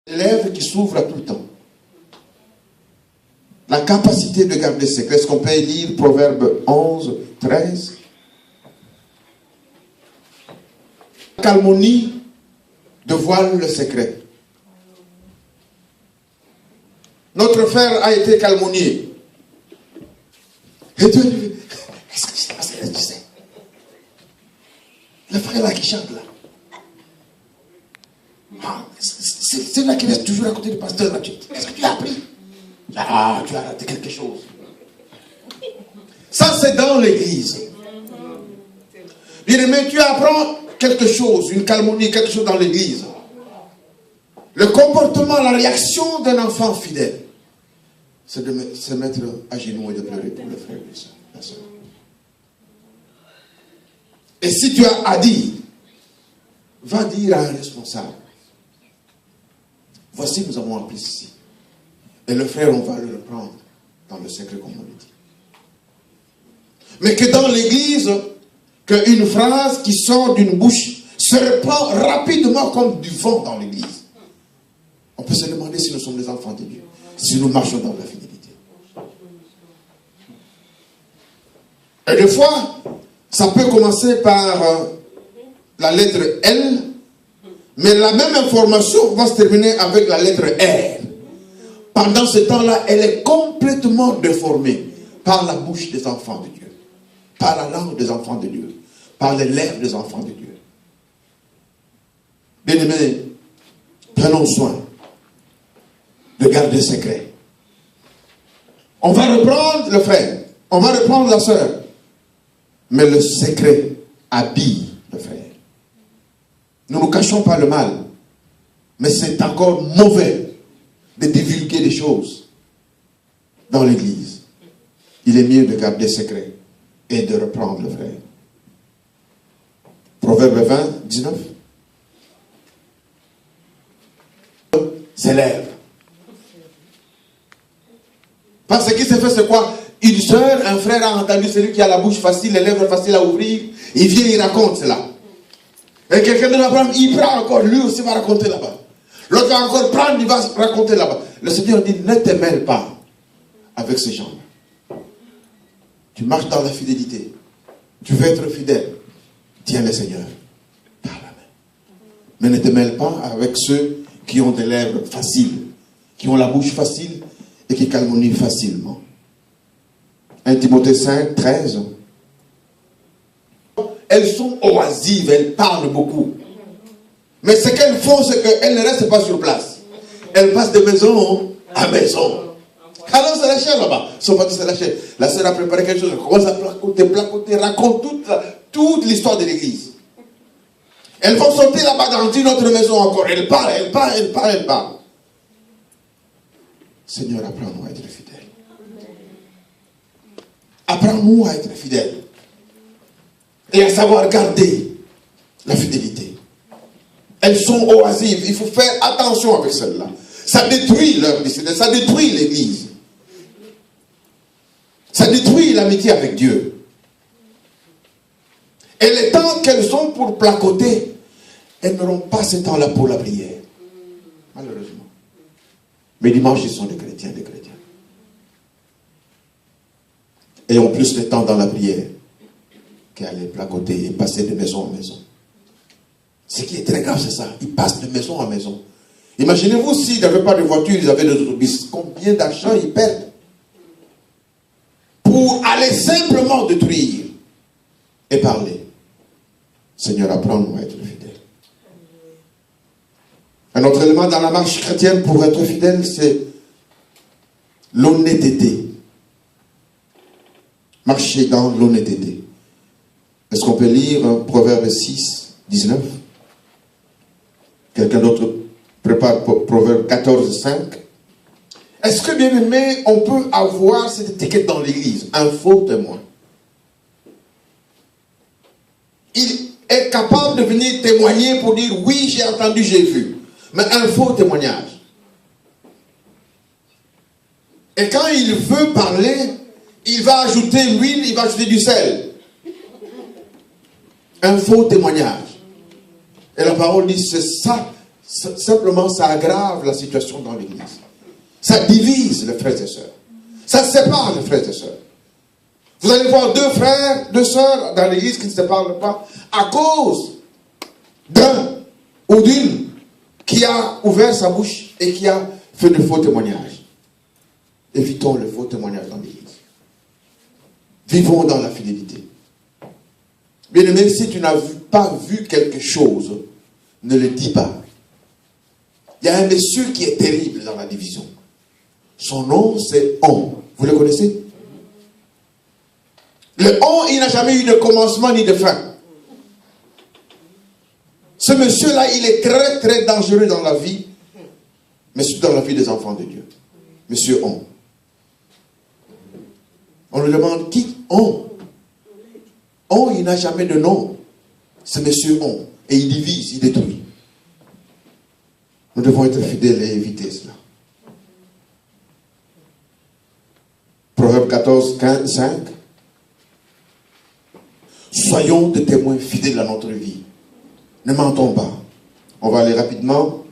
lèvres qui s'ouvrent à tout le temps. La capacité de garder secret. Est-ce qu'on peut lire Proverbe 11, 13? La calomnie dévoile le secret. Notre frère a été calomnié. Et Dieu lui dit, qu'est-ce qui se passe? Tu sais, le frère là qui chante là. Ah, c'est là qui reste toujours à côté du pasteur. Qu'est-ce que tu as appris? Ah, tu as raté quelque chose. Ça, c'est dans l'église. Bien-aimé, tu apprends quelque chose, une calomnie, quelque chose dans l'église. Le comportement, la réaction d'un enfant fidèle, c'est de se mettre à genoux et de pleurer pour le frère et la soeur. Et si tu as à dire, va dire à un responsable, voici, nous avons appris ceci. Et le frère, on va le reprendre dans le secret, comme on le dit. Mais que dans l'église, qu'une phrase qui sort d'une bouche se répand rapidement comme du vent dans l'église. On peut se demander si nous sommes des enfants de Dieu, si nous marchons dans la fidélité. Et des fois, ça peut commencer par la lettre L, mais la même information va se terminer avec la lettre R. Pendant ce temps-là, elle est complètement déformée par la bouche des enfants de Dieu, par la langue des enfants de Dieu, par les lèvres des enfants de Dieu. Bien-aimés, prenons soin de garder secret. On va reprendre le frère, on va reprendre la sœur, mais le secret habille le frère. Nous ne cachons pas le mal, mais c'est encore mauvais de divulguer des choses dans l'église. Il est mieux de garder secret et de reprendre le frère. Proverbe 20, 19. Ses lèvres. Parce que ce qui s'est fait, c'est quoi? Une soeur, un frère a entendu celui qui a la bouche facile, les lèvres faciles à ouvrir. Il vient, il raconte cela. Et quelqu'un de la prendre, il prend encore, lui aussi va raconter là-bas. L'autre va encore prendre, il va raconter là-bas. Le Seigneur dit, ne te mêle pas avec ces gens-là. Tu marches dans la fidélité. Tu veux être fidèle. Tiens le Seigneur par la main. Mais ne te mêle pas avec ceux qui ont des lèvres faciles, qui ont la bouche facile et qui calomnient facilement. 1 Timothée 5, 13. Elles sont oisives, elles parlent beaucoup. Mais ce qu'elles font, c'est qu'elles ne restent pas sur place. Elles passent de maison à maison. Alors c'est la chair là-bas. Ils sont partis, c'est la chair. La sœur a préparé quelque chose. Elle commence à placoter, raconte toute l'histoire de l'église. Elles vont sauter là-bas dans une autre maison encore. Elles parlent. Seigneur, apprends-nous à être fidèles. Apprends-nous à être fidèles. Et à savoir garder la fidélité. Elles sont oisives. Il faut faire attention avec celles-là. Ça détruit leur destinée. Ça détruit l'église. Ça détruit l'amitié avec Dieu. Et les temps qu'elles ont pour placoter, elles n'auront pas ce temps-là pour la prière. Malheureusement. Mais dimanche, ils sont des chrétiens. Et ont plus de temps dans la prière qu'aller placoter et passer de maison en maison. Ce qui est très grave, c'est ça. Ils passent de maison en maison. Imaginez-vous s'ils n'avaient pas de voiture, ils avaient des autobus. Combien d'argent ils perdent pour aller simplement détruire et parler. Seigneur, apprends-nous à être fidèles. Un autre élément dans la marche chrétienne pour être fidèle, c'est l'honnêteté. Marcher dans l'honnêteté. Est-ce qu'on peut lire Proverbe 6, 19? Quelqu'un d'autre prépare Proverbe 14, 5. Est-ce que, bien aimé, on peut avoir cette étiquette dans l'église? Un faux témoin. Il est capable de venir témoigner pour dire, oui, j'ai entendu, j'ai vu. Mais un faux témoignage. Et quand il veut parler, il va ajouter l'huile, il va ajouter du sel. Un faux témoignage. Et la parole dit, c'est ça, simplement ça aggrave la situation dans l'église. Ça divise les frères et sœurs. Ça sépare les frères et sœurs. Vous allez voir deux frères, deux sœurs dans l'église qui ne se parlent pas à cause d'un ou d'une qui a ouvert sa bouche et qui a fait de faux témoignages. Évitons le faux témoignage dans l'église. Vivons dans la fidélité. Bien-aimé, si tu n'as pas vu quelque chose, ne le dis pas. Il y a un monsieur qui est terrible dans la division. Son nom, c'est On. Vous le connaissez? Le On, il n'a jamais eu de commencement ni de fin. Ce monsieur-là, il est très, très dangereux dans la vie, mais surtout dans la vie des enfants de Dieu. Monsieur On. On lui demande qui? On. On, il n'a jamais de nom. C'est monsieur On. Et il divise, il détruit. Nous devons être fidèles et éviter cela. Proverbe 14, 15, 5. Soyons des témoins fidèles à notre vie. Ne mentons pas. On va aller rapidement.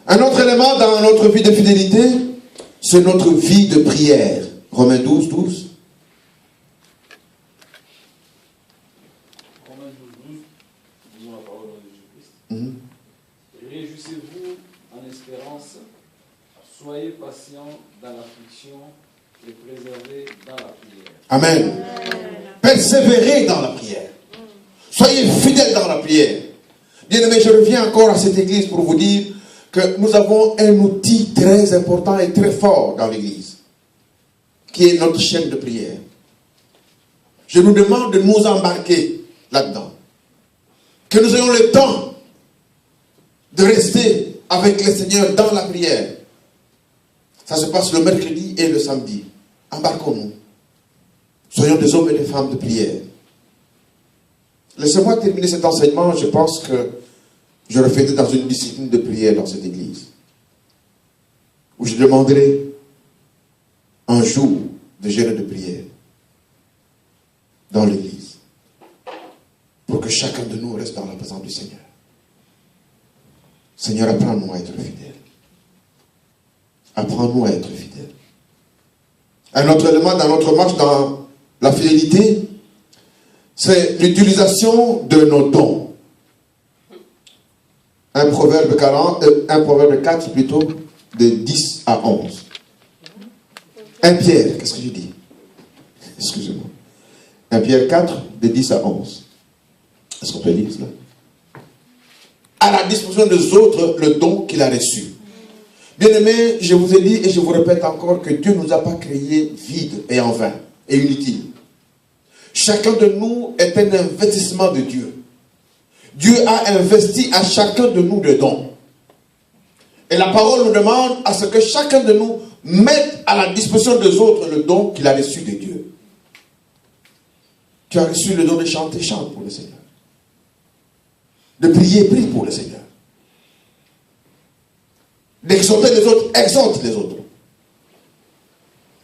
Un autre élément dans notre vie de fidélité, c'est notre vie de prière. Romains 12, 12. Romains 12, 12, disons la parole de Jésus-Christ. Réjouissez-vous en espérance, soyez patients dans l'affliction et préservez dans la prière. Amen. Persévérez dans la prière. Soyez fidèles dans la prière. Bien-aimés, je reviens encore à cette église pour vous dire que nous avons un outil très important et très fort dans l'église, qui est notre chaîne de prière. Je nous demande de nous embarquer là-dedans. Que nous ayons le temps de rester avec le Seigneur dans la prière. Ça se passe le mercredi et le samedi. Embarquons-nous. Soyons des hommes et des femmes de prière. Laissez-moi terminer cet enseignement. Je pense que je le ferai dans une discipline de prière dans cette église, où je demanderai un jour de jeûne de prière dans l'église, pour que chacun de nous reste dans la présence du Seigneur. Seigneur, apprends-nous à être fidèles. Apprends-nous à être fidèles. Un autre élément dans notre marche dans la fidélité, c'est l'utilisation de nos dons. Un proverbe 4 plutôt, de 10 à 11. 1 Pierre, qu'est-ce que j'ai dit? Excusez-moi. 1 Pierre 4, de 10 à 11. Est-ce qu'on peut lire cela? À la disposition des autres, le don qu'il a reçu. Bien-aimés, je vous ai dit et je vous répète encore que Dieu ne nous a pas créés vides et en vain et inutiles. Chacun de nous est un investissement de Dieu. Dieu a investi à chacun de nous des dons. Et la parole nous demande à ce que chacun de nous mette à la disposition des autres le don qu'il a reçu de Dieu. Tu as reçu le don de chanter, chante pour le Seigneur. De prier, prie pour le Seigneur. D'exhorter les autres, exhorte les autres.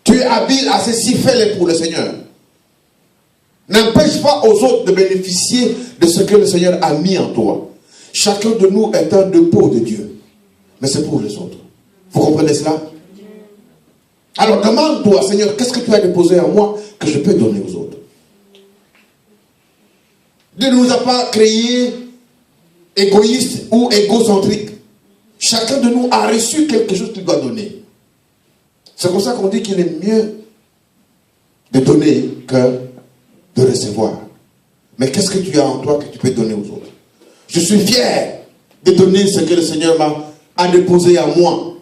Tu es habile à ceci, fais-le pour le Seigneur. N'empêche pas aux autres de bénéficier de ce que le Seigneur a mis en toi. Chacun de nous est un dépôt de Dieu. Mais c'est pour les autres. Vous comprenez cela? Alors demande-toi, Seigneur, qu'est-ce que tu as déposé en moi que je peux donner aux autres? Dieu ne nous a pas créés égoïstes ou égocentriques. Chacun de nous a reçu quelque chose qu'il doit donner. C'est pour ça qu'on dit qu'il est mieux de donner que de recevoir. Mais qu'est-ce que tu as en toi que tu peux donner aux autres? Je suis fier de donner ce que le Seigneur a déposé en moi.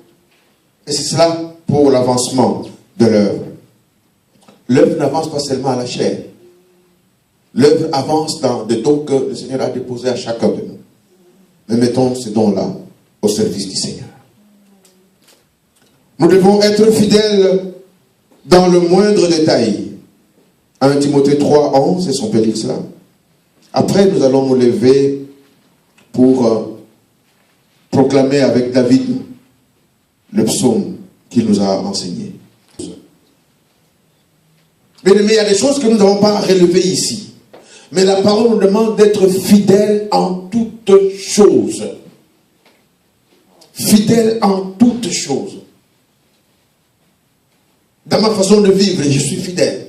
Et c'est cela pour l'avancement de l'œuvre. L'œuvre n'avance pas seulement à la chair. L'œuvre avance dans des dons que le Seigneur a déposés à chacun de nous. Mais mettons ces dons-là au service du Seigneur. Nous devons être fidèles dans le moindre détail. 1 Timothée 3, 11, est-ce qu'on peut lire cela? Après, nous allons nous lever pour proclamer avec David le psaume qu'il nous a enseigné. Bien aimé, il y a des choses que nous n'avons pas relevées ici. Mais la parole nous demande d'être fidèles en toutes choses. Fidèle en toutes choses. Dans ma façon de vivre, je suis fidèle.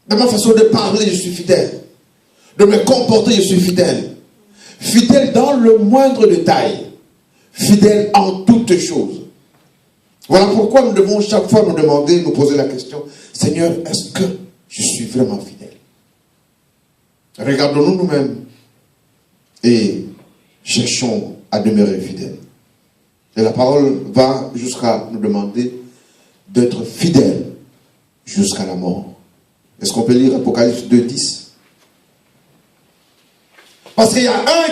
Dans ma façon de parler, je suis fidèle. De me comporter, je suis fidèle. Fidèle dans le moindre détail. Fidèle en toutes choses. Voilà pourquoi nous devons chaque fois nous demander, nous poser la question, Seigneur, est-ce que je suis vraiment fidèle? Regardons-nous nous-mêmes et cherchons à demeurer fidèles. Et la parole va jusqu'à nous demander d'être fidèles jusqu'à la mort. Est-ce qu'on peut lire Apocalypse 2:10? Parce qu'il y a un qui